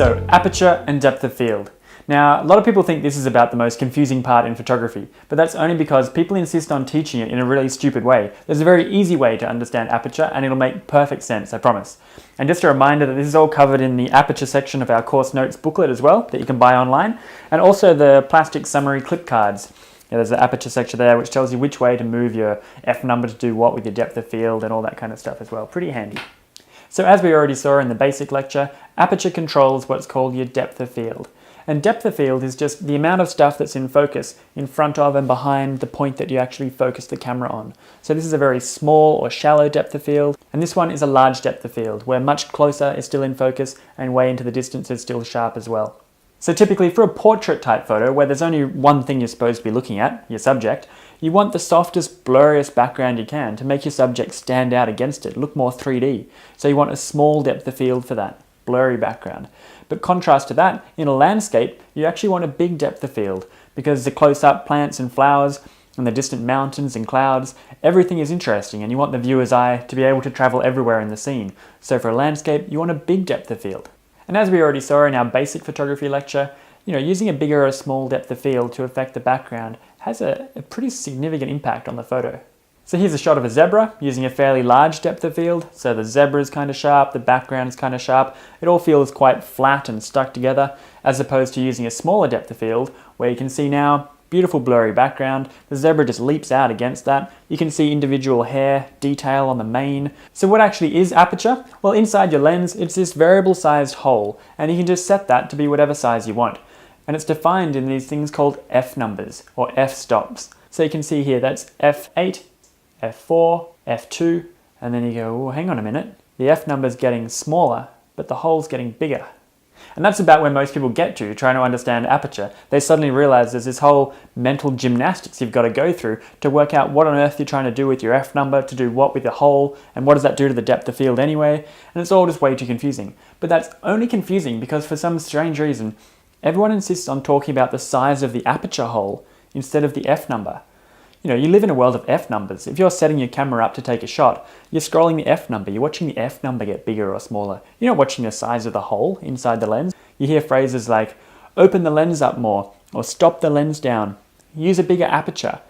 So, aperture and depth of field. Now, a lot of people think this is about the most confusing part in photography, but that's only because people insist on teaching it in a really stupid way. There's a very easy way to understand aperture and it'll make perfect sense, I promise. And just a reminder that this is all covered in the aperture section of our course notes booklet as well, that you can buy online, and also the plastic summary clip cards. There's the aperture section there which tells you which way to move your F number to do what with your depth of field and all that kind of stuff as well. Pretty handy. So as we already saw in the basic lecture, aperture controls what's called your depth of field. And depth of field is just the amount of stuff that's in focus in front of and behind the point that you actually focus the camera on. So this is a very small or shallow depth of field, and this one is a large depth of field, where much closer is still in focus and way into the distance is still sharp as well. So typically for a portrait type photo, where there's only one thing you're supposed to be looking at, your subject, you want the softest, blurriest background you can to make your subject stand out against it, look more 3D. So you want a small depth of field for that, blurry background. But contrast to that, in a landscape, you actually want a big depth of field because the close-up plants and flowers and the distant mountains and clouds, everything is interesting and you want the viewer's eye to be able to travel everywhere in the scene. So for a landscape, you want a big depth of field. And as we already saw in our basic photography lecture, using a bigger or a small depth of field to affect the background has a pretty significant impact on the photo. So here's a shot of a zebra using a fairly large depth of field. So the zebra is kind of sharp, the background is kind of sharp. It all feels quite flat and stuck together, as opposed to using a smaller depth of field where you can see now beautiful blurry background. The zebra just leaps out against that. You can see individual hair detail on the mane. So what actually is aperture? Well, inside your lens, it's this variable sized hole, and you can just set that to be whatever size you want. And it's defined in these things called f numbers or f stops. So you can see here that's f8, f4, f2, and then you go, oh, hang on a minute, the f number's getting smaller, but the hole's getting bigger. And that's about where most people get to trying to understand aperture. They suddenly realize there's this whole mental gymnastics you've got to go through to work out what on earth you're trying to do with your f number, to do what with the hole, and what does that do to the depth of field anyway, and it's all just way too confusing. But that's only confusing because for some strange reason, everyone insists on talking about the size of the aperture hole instead of the f number. You live in a world of f numbers. If you're setting your camera up to take a shot, you're scrolling the f number. You're watching the f number get bigger or smaller. You're not watching the size of the hole inside the lens. You hear phrases like, open the lens up more, or stop the lens down, use a bigger aperture.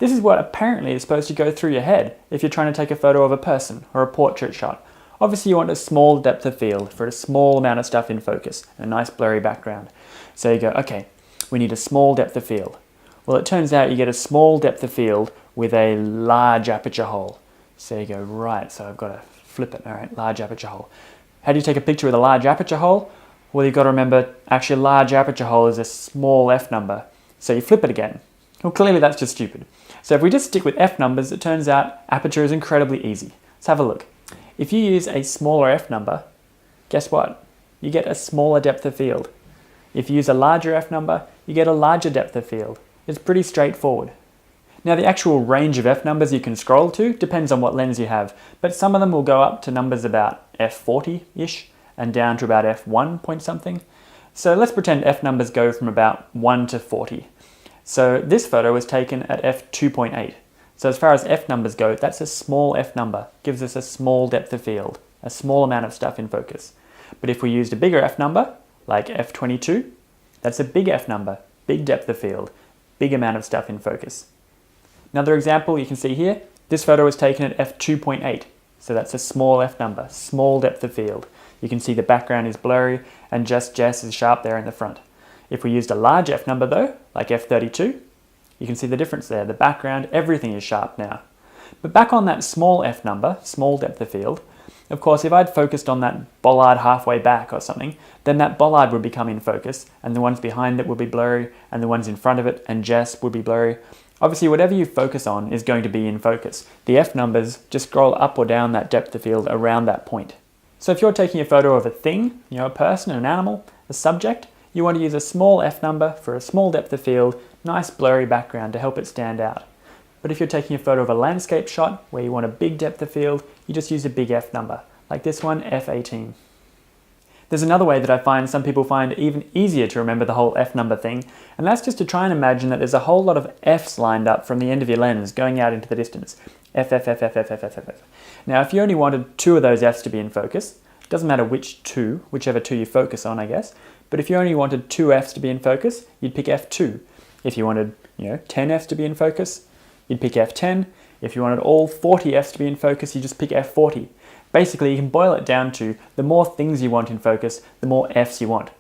This is what apparently is supposed to go through your head if you're trying to take a photo of a person or a portrait shot. Obviously you want a small depth of field for a small amount of stuff in focus, and a nice blurry background. So you go, okay, we need a small depth of field. Well, it turns out you get a small depth of field with a large aperture hole. So you go, right, so I've got to flip it. All right, large aperture hole. How do you take a picture with a large aperture hole? Well, you've got to remember, actually a large aperture hole is a small f number. So you flip it again. Well, clearly that's just stupid. So if we just stick with f numbers, it turns out aperture is incredibly easy. Let's have a look. If you use a smaller f number, guess what? You get a smaller depth of field. If you use a larger f number, you get a larger depth of field. It's pretty straightforward. Now the actual range of f numbers you can scroll to depends on what lens you have, but some of them will go up to numbers about f40-ish and down to about f1 point something. So let's pretend f numbers go from about 1 to 40. So this photo was taken at f2.8. So as far as f numbers go, that's a small f number, gives us a small depth of field, a small amount of stuff in focus. But if we used a bigger f number, like f22, that's a big f number, big depth of field, big amount of stuff in focus. Another example you can see here, this photo was taken at f2.8, so that's a small f number, small depth of field. You can see the background is blurry and just Jess is sharp there in the front. If we used a large f number though, like f32, you can see the difference there. The background, everything is sharp now. But back on that small f number, small depth of field, of course if I'd focused on that bollard halfway back or something, then that bollard would become in focus and the ones behind it would be blurry and the ones in front of it and Jess would be blurry. Obviously whatever you focus on is going to be in focus. The f numbers just scroll up or down that depth of field around that point. So if you're taking a photo of a thing, a person, an animal, a subject, you want to use a small f number for a small depth of field, nice blurry background to help it stand out. But if you're taking a photo of a landscape shot where you want a big depth of field, you just use a big f number, like this one, f18. There's another way that I find some people find even easier to remember the whole f number thing, and that's just to try and imagine that there's a whole lot of f's lined up from the end of your lens going out into the distance. F, F, F, F, F, F, F, F, F. Now if you only wanted 2 of those f's to be in focus, Doesn't matter which two, whichever two you focus on, I guess. But if you only wanted 2 f's to be in focus, you'd pick f2. If you wanted, 10 f's to be in focus, you'd pick f10. If you wanted all 40 f's to be in focus, you just pick f40. Basically, you can boil it down to the more things you want in focus, the more f's you want.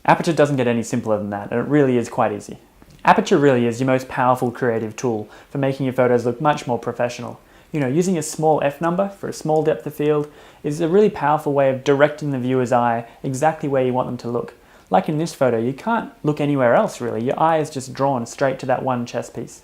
Aperture doesn't get any simpler than that, and it really is quite easy. Aperture really is your most powerful creative tool for making your photos look much more professional. Using a small f number for a small depth of field is a really powerful way of directing the viewer's eye exactly where you want them to look. Like in this photo, you can't look anywhere else really. Your eye is just drawn straight to that one chess piece.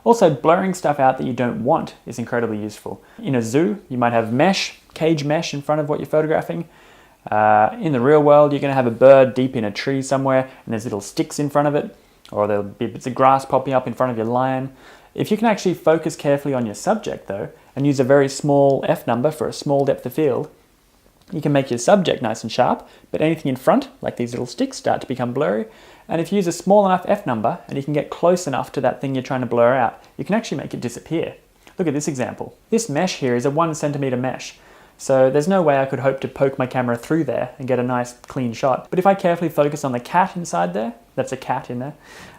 Also, blurring stuff out that you don't want is incredibly useful. In a zoo, you might have cage mesh in front of what you're photographing. In the real world, you're going to have a bird deep in a tree somewhere and there's little sticks in front of it, or there'll be bits of grass popping up in front of your lion. If you can actually focus carefully on your subject though, and use a very small f number for a small depth of field, you can make your subject nice and sharp, but anything in front, like these little sticks, start to become blurry. And if you use a small enough f number, and you can get close enough to that thing you're trying to blur out, you can actually make it disappear. Look at this example. This mesh here is a 1 centimeter mesh, so there's no way I could hope to poke my camera through there and get a nice clean shot. But if I carefully focus on the cat inside there, that's a cat in there,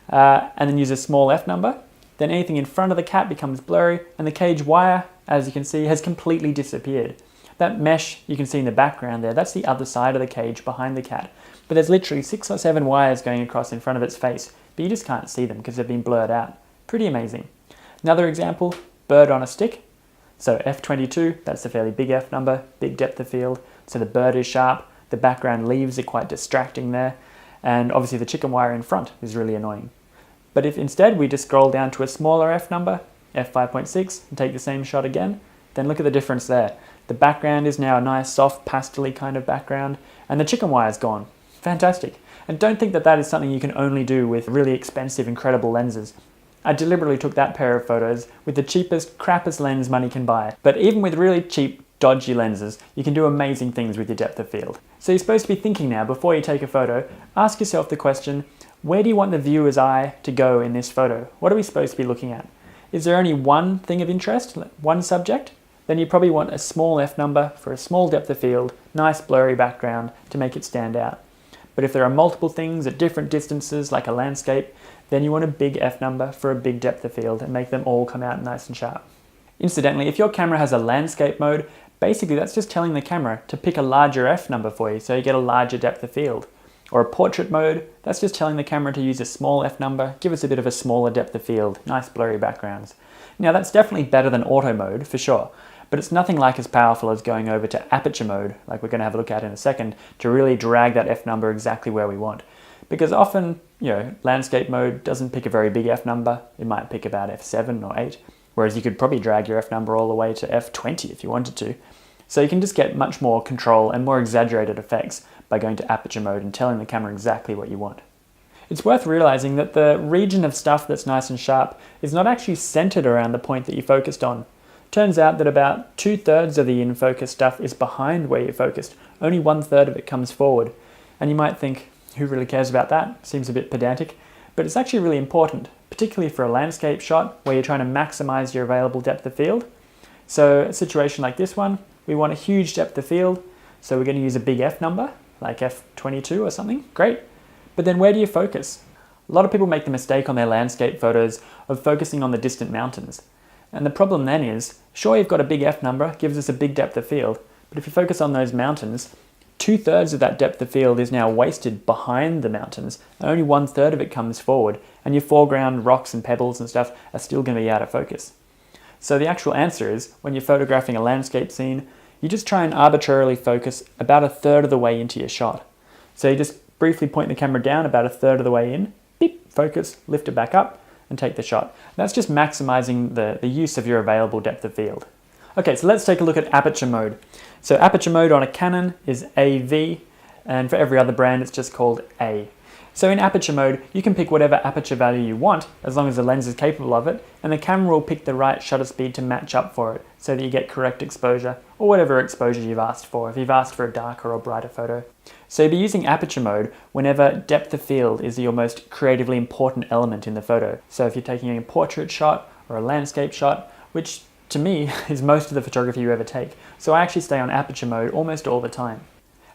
and then use a small f number, then anything in front of the cat becomes blurry, and the cage wire, as you can see, has completely disappeared. That mesh you can see in the background there, that's the other side of the cage behind the cat. But there's literally 6 or 7 wires going across in front of its face, but you just can't see them because they've been blurred out. Pretty amazing. Another example, bird on a stick. So f22, that's a fairly big f number, big depth of field. So the bird is sharp, the background leaves are quite distracting there, and obviously the chicken wire in front is really annoying. But if instead we just scroll down to a smaller f number, f5.6, and take the same shot again, then look at the difference there. The background is now a nice soft pastel-y kind of background, and the chicken wire is gone. Fantastic. And don't think that that is something you can only do with really expensive, incredible lenses. I deliberately took that pair of photos with the cheapest, crappest lens money can buy. But even with really cheap, dodgy lenses, you can do amazing things with your depth of field. So you're supposed to be thinking now, before you take a photo, ask yourself the question, where do you want the viewer's eye to go in this photo? What are we supposed to be looking at? Is there only one thing of interest, one subject? Then you probably want a small f number for a small depth of field, nice blurry background to make it stand out. But if there are multiple things at different distances, like a landscape, then you want a big f number for a big depth of field and make them all come out nice and sharp. Incidentally, if your camera has a landscape mode, basically that's just telling the camera to pick a larger f number for you so you get a larger depth of field. Or a portrait mode, that's just telling the camera to use a small f number, give us a bit of a smaller depth of field, nice blurry backgrounds. Now that's definitely better than auto mode, for sure. But it's nothing like as powerful as going over to Aperture Mode, like we're going to have a look at in a second, to really drag that f number exactly where we want. Because often, landscape mode doesn't pick a very big f number. It might pick about f7 or 8, whereas you could probably drag your f number all the way to f20 if you wanted to. So you can just get much more control and more exaggerated effects by going to Aperture Mode and telling the camera exactly what you want. It's worth realizing that the region of stuff that's nice and sharp is not actually centered around the point that you focused on. Turns out that about 2/3 of the InFocus stuff is behind where you're focused. Only 1/3 of it comes forward. And you might think, who really cares about that? Seems a bit pedantic. But it's actually really important, particularly for a landscape shot where you're trying to maximize your available depth of field. So a situation like this one, we want a huge depth of field, so we're going to use a big f number, like f22 or something. Great. But then where do you focus? A lot of people make the mistake on their landscape photos of focusing on the distant mountains. And the problem then is, sure, you've got a big f number, gives us a big depth of field, but if you focus on those mountains, 2/3 of that depth of field is now wasted behind the mountains, and only 1/3 of it comes forward, and your foreground rocks and pebbles and stuff are still going to be out of focus. So the actual answer is, when you're photographing a landscape scene, you just try and arbitrarily focus about 1/3 of the way into your shot. So you just briefly point the camera down about 1/3 of the way in, beep, focus, lift it back up, and take the shot. That's just maximizing the use of your available depth of field. Okay, so let's take a look at Aperture Mode. So Aperture Mode on a Canon is AV, and for every other brand it's just called A. So in Aperture Mode, you can pick whatever aperture value you want, as long as the lens is capable of it, and the camera will pick the right shutter speed to match up for it, so that you get correct exposure, or whatever exposure you've asked for, if you've asked for a darker or brighter photo. So you'll be using Aperture Mode whenever depth of field is your most creatively important element in the photo. So if you're taking a portrait shot or a landscape shot, which to me is most of the photography you ever take, so I actually stay on Aperture Mode almost all the time.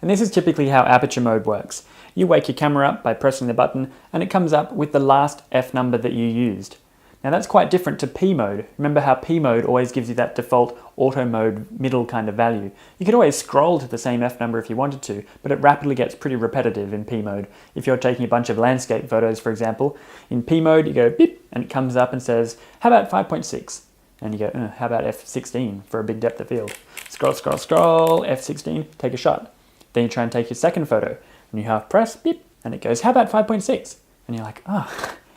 And this is typically how Aperture Mode works. You wake your camera up by pressing the button and it comes up with the last F number that you used. Now that's quite different to P mode. Remember how P mode always gives you that default auto mode middle kind of value. You could always scroll to the same F number if you wanted to, but it rapidly gets pretty repetitive in P mode. If you're taking a bunch of landscape photos, for example, in P mode you go beep and it comes up and says, how about 5.6? And you go, how about F16 for a big depth of field? Scroll, scroll, scroll, F16, take a shot. Then you try and take your second photo and you half press, beep, and it goes, how about 5.6? And you're like, how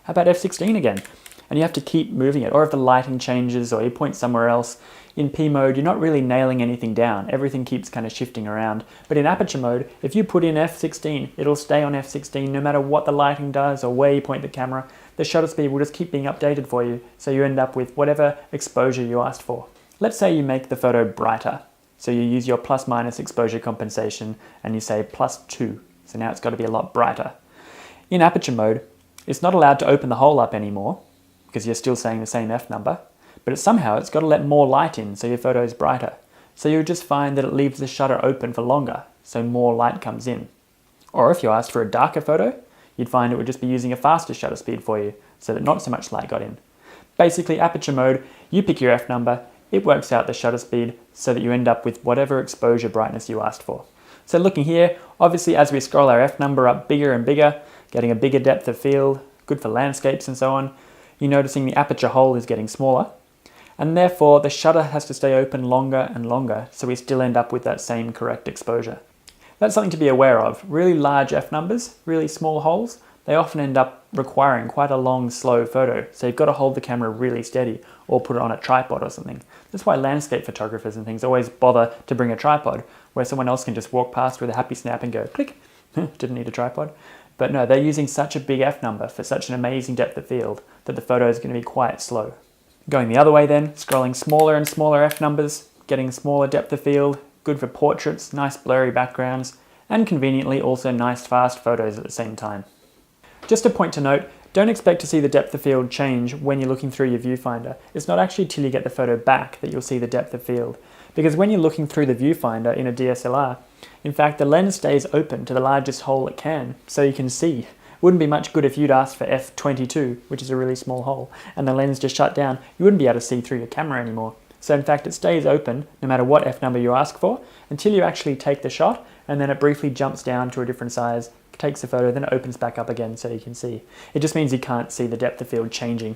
about F16 again? And you have to keep moving it. Or if the lighting changes or you point somewhere else, in P mode, you're not really nailing anything down. Everything keeps kind of shifting around. But in Aperture mode, if you put in F16, it'll stay on F16 no matter what the lighting does or where you point the camera. The shutter speed will just keep being updated for you, so you end up with whatever exposure you asked for. Let's say you make the photo brighter. So you use your plus minus exposure compensation and you say +2. So now it's got to be a lot brighter. In Aperture mode, it's not allowed to open the hole up anymore, because you're still saying the same F number, but somehow it's got to let more light in so your photo is brighter. So you'll just find that it leaves the shutter open for longer, so more light comes in. Or if you asked for a darker photo, you'd find it would just be using a faster shutter speed for you, so that not so much light got in. Basically, Aperture mode, you pick your F number, it works out the shutter speed so that you end up with whatever exposure brightness you asked for. So looking here, obviously as we scroll our F number up bigger and bigger, getting a bigger depth of field, good for landscapes and so on, you're noticing the aperture hole is getting smaller, and therefore the shutter has to stay open longer and longer, so we still end up with that same correct exposure. That's something to be aware of. Really large F numbers, really small holes, they often end up requiring quite a long, slow photo, so you've got to hold the camera really steady or put it on a tripod or something. That's why landscape photographers and things always bother to bring a tripod, where someone else can just walk past with a happy snap and go click, didn't need a tripod. But no, they're using such a big F number for such an amazing depth of field that the photo is going to be quite slow. Going the other way then, scrolling smaller and smaller F numbers, getting smaller depth of field, good for portraits, nice blurry backgrounds, and conveniently also nice fast photos at the same time. Just a point to note, don't expect to see the depth of field change when you're looking through your viewfinder. It's not actually till you get the photo back that you'll see the depth of field. Because when you're looking through the viewfinder in a DSLR, in fact the lens stays open to the largest hole it can, so you can see. Wouldn't be much good if you'd asked for f22, which is a really small hole, and the lens just shut down. You wouldn't be able to see through your camera anymore. So in fact it stays open no matter what F number you ask for until you actually take the shot, and then it briefly jumps down to a different size, takes the photo, then it opens back up again so you can see. It just means you can't see the depth of field changing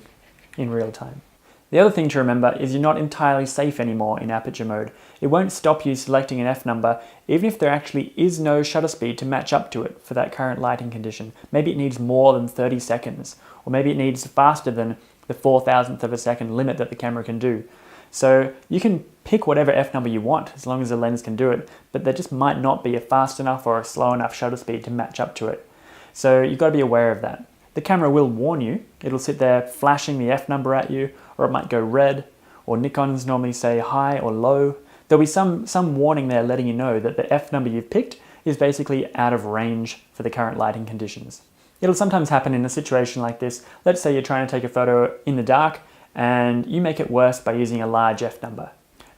in real time. The other thing to remember is you're not entirely safe anymore in Aperture mode. It won't stop you selecting an F number even if there actually is no shutter speed to match up to it for that current lighting condition. Maybe it needs more than 30 seconds, or maybe it needs faster than the 4,000th of a second limit that the camera can do. So you can pick whatever F number you want as long as the lens can do it, but there just might not be a fast enough or a slow enough shutter speed to match up to it. So you've got to be aware of that. The camera will warn you. It'll sit there flashing the F number at you, or it might go red, or Nikons normally say high or low. There'll be some warning there letting you know that the F number you've picked is basically out of range for the current lighting conditions. It'll sometimes happen in a situation like this. Let's say you're trying to take a photo in the dark and you make it worse by using a large F number.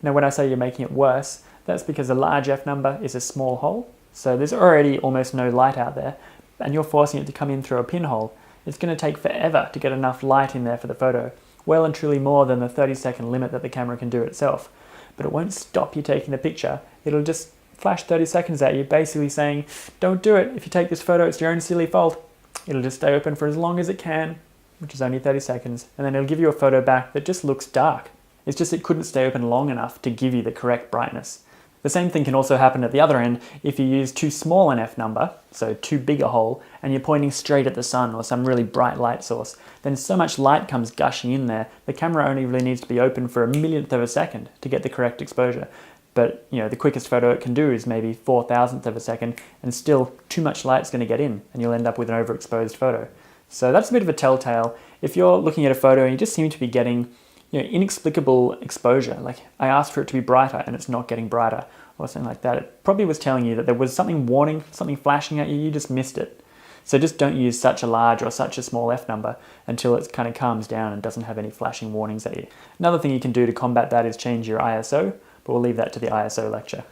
Now when I say you're making it worse, that's because a large F number is a small hole, so there's already almost no light out there, and you're forcing it to come in through a pinhole. It's going to take forever to get enough light in there for the photo, well and truly more than the 30-second limit that the camera can do itself. But it won't stop you taking the picture. It'll just flash 30 seconds at you, basically saying, don't do it. If you take this photo, it's your own silly fault. It'll just stay open for as long as it can, which is only 30 seconds, and then it'll give you a photo back that just looks dark. It's just it couldn't stay open long enough to give you the correct brightness. The same thing can also happen at the other end if you use too small an F number, so too big a hole, and you're pointing straight at the sun or some really bright light source. Then so much light comes gushing in there, the camera only really needs to be open for a millionth of a second to get the correct exposure. But the quickest photo it can do is maybe 4,000th of a second, and still too much light's going to get in, and you'll end up with an overexposed photo. So that's a bit of a telltale. If you're looking at a photo and you just seem to be getting inexplicable exposure, like I asked for it to be brighter and it's not getting brighter, or something like that, it probably was telling you that there was something warning, something flashing at you, you just missed it. So just don't use such a large or such a small F number until it kind of calms down and doesn't have any flashing warnings at you. Another thing you can do to combat that is change your ISO, but we'll leave that to the ISO lecture.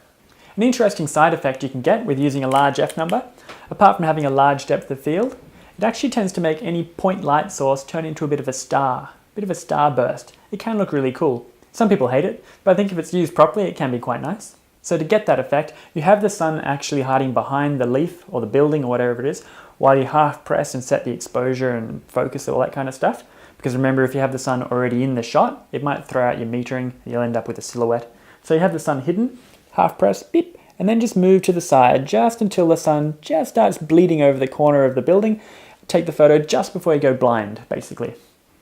An interesting side effect you can get with using a large f number, apart from having a large depth of field, it actually tends to make any point light source turn into a bit of a starburst. It can look really cool. Some people hate it, but I think if it's used properly, it can be quite nice. So to get that effect, you have the sun actually hiding behind the leaf or the building or whatever it is, while you half press and set the exposure and focus, all that kind of stuff. Because remember, if you have the sun already in the shot, it might throw out your metering, you'll end up with a silhouette. So you have the sun hidden, half press, beep, and then just move to the side just until the sun just starts bleeding over the corner of the building. Take the photo just before you go blind, basically.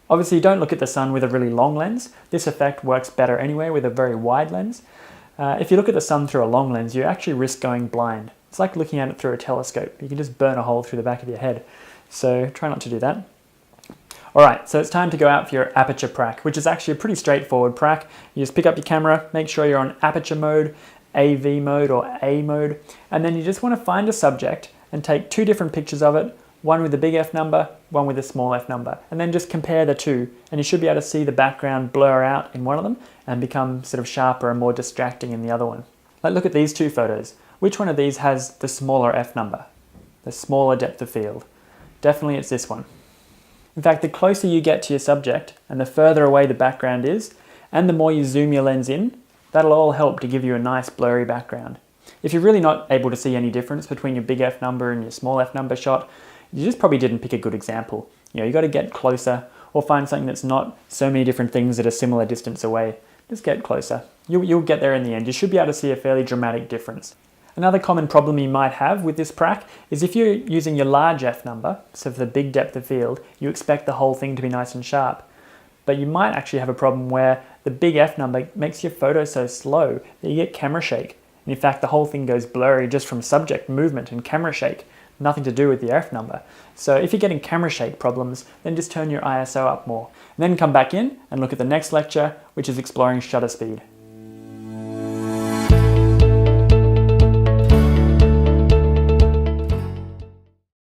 Obviously, don't look at the sun with a really long lens. This effect works better anyway with a very wide lens. If you look at the sun through a long lens, you actually risk going blind. It's like looking at it through a telescope. You can just burn a hole through the back of your head. So try not to do that. Alright, so it's time to go out for your aperture prac, which is actually a pretty straightforward prac. You just pick up your camera, make sure you're on aperture mode, AV mode or A mode, and then you just want to find a subject and take two different pictures of it, one with a big F number, one with a small f number, and then just compare the two, and you should be able to see the background blur out in one of them and become sort of sharper and more distracting in the other one. Like, look at these two photos. Which one of these has the smaller f number, the smaller depth of field? Definitely it's this one. In fact, the closer you get to your subject and the further away the background is, and the more you zoom your lens in, that'll all help to give you a nice blurry background. If you're really not able to see any difference between your big f number and your small f number shot, you just probably didn't pick a good example. You got to get closer or find something that's not so many different things at a similar distance away. Just get closer. You'll get there in the end. You should be able to see a fairly dramatic difference. Another common problem you might have with this prac is if you're using your large f number, so for the big depth of field, you expect the whole thing to be nice and sharp. But you might actually have a problem where the big f number makes your photo so slow that you get camera shake. And in fact, the whole thing goes blurry just from subject movement and camera shake. Nothing to do with the f number. So if you're getting camera shake problems, then just turn your ISO up more. And then come back in and look at the next lecture, which is exploring shutter speed.